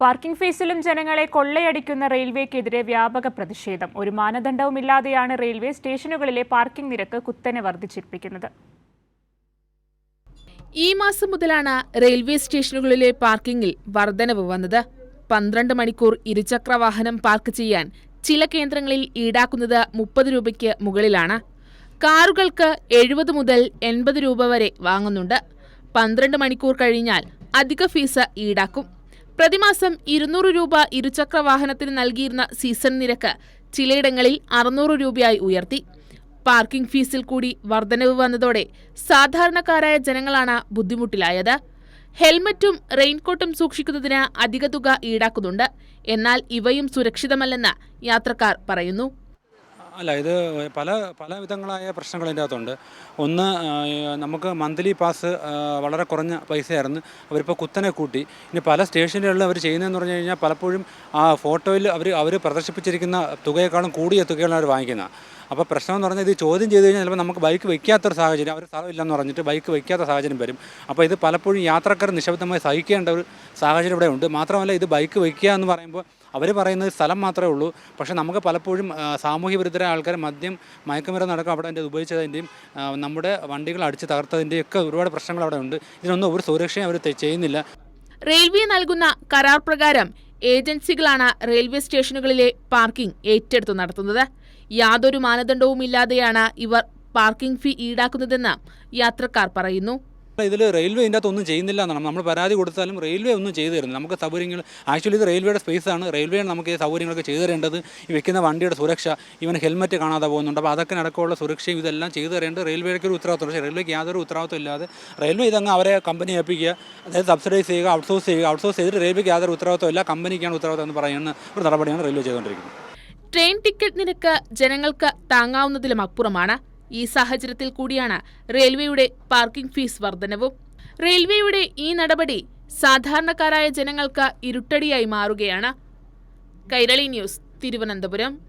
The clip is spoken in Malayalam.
പാർക്കിംഗ് ഫീസിലും ജനങ്ങളെ കൊള്ളയടിക്കുന്ന റെയിൽവേക്കെതിരെ വ്യാപക പ്രതിഷേധം. ഒരു മാനദണ്ഡവുമില്ലാതെയാണ് റെയിൽവേ സ്റ്റേഷനുകളിലെ പാർക്കിംഗ് നിരക്ക് കുത്തനെ വർദ്ധിച്ചിരിക്കുന്നത്. ഈ മാസം മുതലാണ് റെയിൽവേ സ്റ്റേഷനുകളിലെ പാർക്കിംഗിൽ വർധനവ് വന്നത്. 12 മണിക്കൂർ ഇരുചക്ര വാഹനം പാർക്ക് ചെയ്യാൻ ചില കേന്ദ്രങ്ങളിൽ ഈടാക്കുന്നത് 30 രൂപയ്ക്ക് മുകളിലാണ്. കാറുകൾക്ക് 70 മുതൽ 80 രൂപ വരെ വാങ്ങുന്നുണ്ട്. 12 മണിക്കൂർ കഴിഞ്ഞാൽ അധിക ഫീസ് ഈടാക്കും. പ്രതിമാസം 200 രൂപ ഇരുചക്ര വാഹനത്തിന് നൽകിയിരുന്ന സീസൺ നിരക്ക് ചിലയിടങ്ങളിൽ 600 രൂപയായി ഉയർത്തി. പാർക്കിംഗ് ഫീസിൽ കൂടി വർധനവ് വന്നതോടെ സാധാരണക്കാരായ ജനങ്ങളാണ് ബുദ്ധിമുട്ടിലായത്. ഹെൽമറ്റും റെയിൻകോട്ടും സൂക്ഷിക്കുന്നതിന് അധിക തുക ഈടാക്കുന്നുണ്ട്. എന്നാൽ ഇവയും സുരക്ഷിതമല്ലെന്ന് യാത്രക്കാർ പറയുന്നു. അല്ല, ഇത് പല വിധങ്ങളായ പ്രശ്നങ്ങൾ ഇതിൻ്റെ അകത്തുണ്ട്. ഒന്ന്, നമുക്ക് മന്ത്ലി പാസ് വളരെ കുറഞ്ഞ പൈസയായിരുന്നു, അവരിപ്പോൾ കുത്തനെ കൂട്ടി. ഇനി പല സ്റ്റേഷനുകളിലും അവർ ചെയ്യുന്നതെന്ന് പറഞ്ഞു കഴിഞ്ഞാൽ പലപ്പോഴും ആ ഫോട്ടോയിൽ അവർ പ്രദർശിപ്പിച്ചിരിക്കുന്ന തുകയെക്കാളും കൂടിയ തുകകളാണ് അവർ വാങ്ങിക്കുന്നത്. അപ്പോൾ പ്രശ്നം എന്ന് പറഞ്ഞാൽ ഇത് ചോദ്യം ചെയ്ത് കഴിഞ്ഞാൽ ചിലപ്പോൾ നമുക്ക് ബൈക്ക് വയ്ക്കാത്തൊരു സാഹചര്യം, അവർ സ്ഥലമില്ലെന്ന് പറഞ്ഞിട്ട് ബൈക്ക് വയ്ക്കാത്ത സാഹചര്യം വരും. അപ്പോൾ ഇത് പലപ്പോഴും യാത്രക്കാർ നിശബ്ദമായി സഹിക്കേണ്ട ഒരു സാഹചര്യം ഇവിടെ ഉണ്ട്. മാത്രമല്ല, ഇത് ബൈക്ക് വയ്ക്കുക എന്ന് പറയുമ്പോൾ അവർ പറയുന്നത് സ്ഥലം മാത്രമേ ഉള്ളൂ. പക്ഷേ നമുക്ക് പലപ്പോഴും സാമൂഹ്യ വിരുദ്ധരായ ആൾക്കാർ മദ്യം, മയക്കുമരുന്ന് അടക്കം അവിടെ ഉപയോഗിച്ചതിൻ്റെയും നമ്മുടെ വണ്ടികൾ അടിച്ച് തകർത്തതിൻ്റെയും ഒക്കെ ഒരുപാട് പ്രശ്നങ്ങൾ അവിടെ ഉണ്ട്. ഇതിനൊന്നും ഒരു സുരക്ഷയും അവർ ചെയ്യുന്നില്ല. റെയിൽവേ നൽകുന്ന കരാർ പ്രകാരം ഏജൻസികളാണ് റെയിൽവേ സ്റ്റേഷനുകളിലെ പാർക്കിംഗ് ഏറ്റെടുത്തു നടത്തുന്നത്. യാതൊരു മാനദണ്ഡവുമില്ലാതെയാണ് ഇവർ പാർക്കിംഗ് ഫീ ഈടാക്കുന്നതെന്ന് യാത്രക്കാർ പറയുന്നു. ഇതിൽ റെയിൽവേ ഇതിൻ്റെ അകത്ത് ഒന്നും ചെയ്യുന്നില്ല എന്നാണ്. നമ്മൾ പരാതി കൊടുത്താലും റെയിൽവേ ഒന്നും ചെയ്തു തരുന്നില്ല. നമുക്ക് സൗകര്യങ്ങൾ, ആക്ച്വലി ഇത് റെയിൽവേയുടെ സ്പേസാണ്. റെയിൽവേയാണ് നമുക്ക് ഈ സൗകര്യങ്ങളൊക്കെ ചെയ്തു തരേണ്ടത്. ഈ വെക്കുന്ന വണ്ടിയുടെ സുരക്ഷ, ഇവൻ ഹെൽമറ്റ് കാണാതെ പോകുന്നുണ്ട്. അപ്പോൾ അതൊക്കെ നടക്കാനുള്ള സുരക്ഷയും ഇതെല്ലാം ചെയ്തു തരേണ്ടത് റെയിൽവേക്ക് ഒരു ഉത്തരവാദിത്വം. പക്ഷേ റെയിൽവേക്ക് യാതൊരു ഉത്തരവാദിത്വം ഇല്ലാതെ റെയിൽവേ ഇതങ്ങ് അവരെ കമ്പനി ഏൽപ്പിക്കുക, അതായത് സബ്സിഡൈസ് ചെയ്യുക, ഔട്ട്സോഴ്സ് ചെയ്യുക. ഔട്ട്സോഴ്സ് ചെയ്തിട്ട് റെയിൽവേക്ക് യാതൊരു ഉത്തരവാദിത്വം ഇല്ല, കമ്പനിക്കാണ് ഉത്തരവാദിത്വം എന്ന് പറയുന്ന ഒരു നടപടിയാണ് റെയിൽവേ ചെയ്തുകൊണ്ടിരിക്കുന്നത്. ട്രെയിൻ ടിക്കറ്റ് നിരക്ക് ജനങ്ങൾക്ക് താങ്ങാവുന്നതിലും അപ്പുറമാണ്. ഈ സാഹചര്യത്തിൽ കൂടിയാണ് റെയിൽവേയുടെ പാർക്കിംഗ് ഫീസ് വർധനവും. റെയിൽവേയുടെ ഈ നടപടി സാധാരണക്കാരായ ജനങ്ങൾക്ക് ഇരുട്ടടിയായി മാറുകയാണ്. കൈരളി ന്യൂസ്, തിരുവനന്തപുരം.